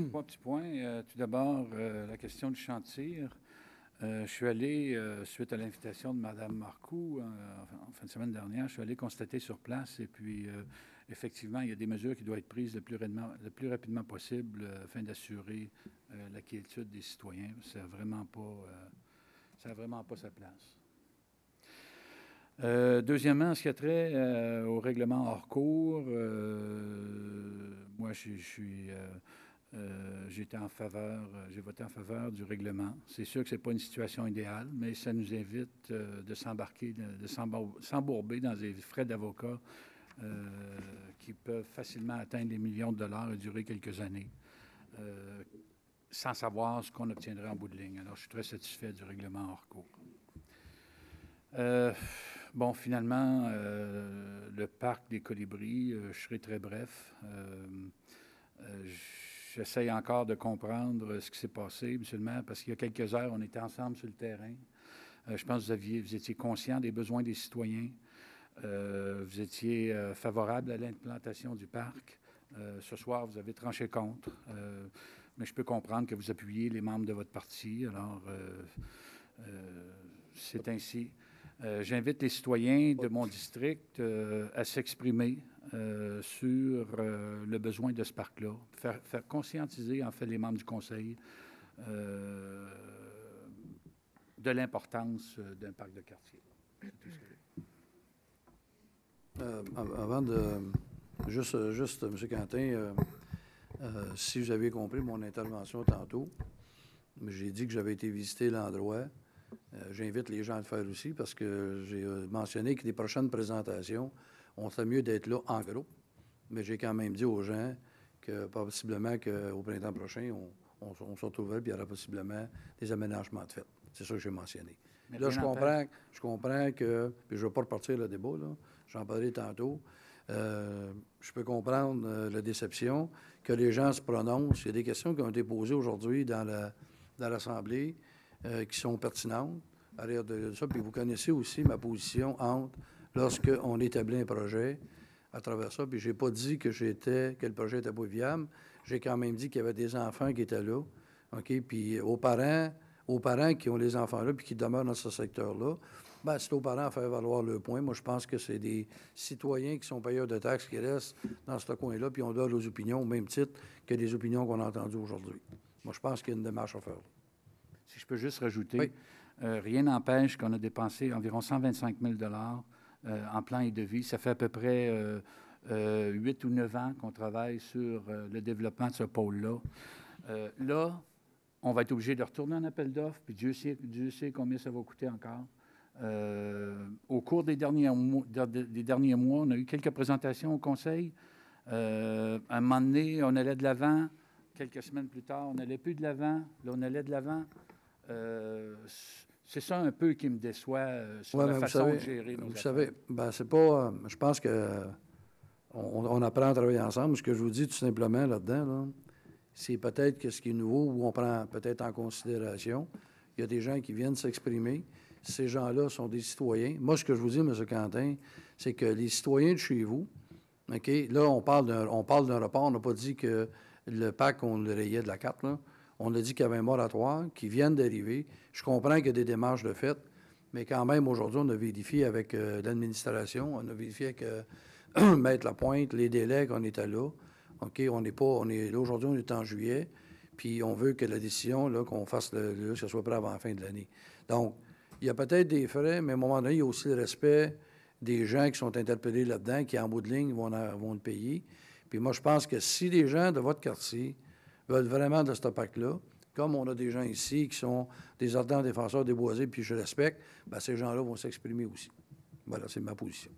Trois petits points. Tout d'abord, la question du champ de tir. Je suis allé, suite à l'invitation de Mme Marcoux, en fin de semaine dernière, je suis allé constater sur place et puis, effectivement, il y a des mesures qui doivent être prises le plus rapidement possible afin d'assurer la quiétude des citoyens. Ça n'a vraiment pas sa place. Deuxièmement, en ce qui a trait au règlement hors cours, moi, j'ai voté en faveur du règlement. C'est sûr que ce n'est pas une situation idéale, mais ça nous évite de s'embourber dans des frais d'avocat qui peuvent facilement atteindre des millions de dollars et durer quelques années, sans savoir ce qu'on obtiendrait en bout de ligne. Alors, je suis très satisfait du règlement hors cours. Bon, finalement, le parc des Colibris, je serai très bref. J'essaye encore de comprendre ce qui s'est passé, monsieur le maire, parce qu'il y a quelques heures, on était ensemble sur le terrain. Je pense que vous étiez conscient des besoins des citoyens. Vous étiez favorable à l'implantation du parc. Ce soir, vous avez tranché contre. Mais je peux comprendre que vous appuyez les membres de votre parti. Alors, c'est ainsi. J'invite les citoyens de mon district à s'exprimer sur le besoin de ce parc-là, faire conscientiser, en fait, les membres du conseil de l'importance d'un parc de quartier. C'est tout ce que avant de... Juste M. Quentin, si vous avez compris mon intervention tantôt, j'ai dit que j'avais été visiter l'endroit. J'invite les gens à le faire aussi parce que j'ai mentionné que les prochaines présentations, on serait mieux d'être là en groupe. Mais j'ai quand même dit aux gens que possiblement qu'au printemps prochain, on se retrouverait et il y aura possiblement des aménagements de fait. C'est ça que j'ai mentionné. Mais là, je comprends que, puis je ne vais pas repartir le débat, là, j'en parlerai tantôt. Je peux comprendre la déception, que les gens se prononcent. Il y a des questions qui ont été posées aujourd'hui dans l'Assemblée qui sont pertinentes à l'ère de ça. Puis vous connaissez aussi ma position entre lorsqu'on établit un projet à travers ça. Puis je n'ai pas dit que le projet n'était pas viable. J'ai quand même dit qu'il y avait des enfants qui étaient là. OK? Puis aux parents qui ont les enfants là puis qui demeurent dans ce secteur-là, bien, c'est aux parents à faire valoir le point. Moi, je pense que c'est des citoyens qui sont payeurs de taxes qui restent dans ce coin-là, puis on donne leurs opinions au même titre que les opinions qu'on a entendues aujourd'hui. Moi, je pense qu'il y a une démarche à faire. Si je peux juste rajouter, oui. Rien n'empêche qu'on a dépensé environ 125 000 en plan et devis. Ça fait à peu près 8 ou 9 ans qu'on travaille sur le développement de ce pôle-là. Là, on va être obligé de retourner en appel d'offres, puis Dieu sait combien ça va coûter encore. Au cours des derniers mois, on a eu quelques présentations au Conseil. À un moment donné, on allait de l'avant. Quelques semaines plus tard, on n'allait plus de l'avant. Là, on allait de l'avant. C'est ça un peu qui me déçoit sur la façon de gérer nos affaires. Vous savez, ben, c'est pas... je pense qu'on apprend à travailler ensemble. Ce que je vous dis tout simplement là-dedans, là, c'est peut-être que ce qui est nouveau ou on prend peut-être en considération. Il y a des gens qui viennent s'exprimer. Ces gens-là sont des citoyens. Moi, ce que je vous dis, M. Quentin, c'est que les citoyens de chez vous, OK, là, on parle d'un report. On n'a pas dit que le PAC, on le rayait de la carte, là. On a dit qu'il y avait un moratoire qui vient d'arriver. Je comprends qu'il y a des démarches de fait, mais quand même, aujourd'hui, on a vérifié avec l'administration, on a vérifié avec Maître Lapointe, les délais qu'on était là. OK, là, aujourd'hui, on est en juillet, puis on veut que la décision, là, qu'on fasse que ce soit prêt avant la fin de l'année. Donc, il y a peut-être des frais, mais à un moment donné, il y a aussi le respect des gens qui sont interpellés là-dedans, qui, en bout de ligne, vont le payer. Puis moi, je pense que si les gens de votre quartier veulent vraiment de ce PAC-là, comme on a des gens ici qui sont des ardents défenseurs des boisés, puis je respecte, bien, ces gens-là vont s'exprimer aussi. Voilà, c'est ma position.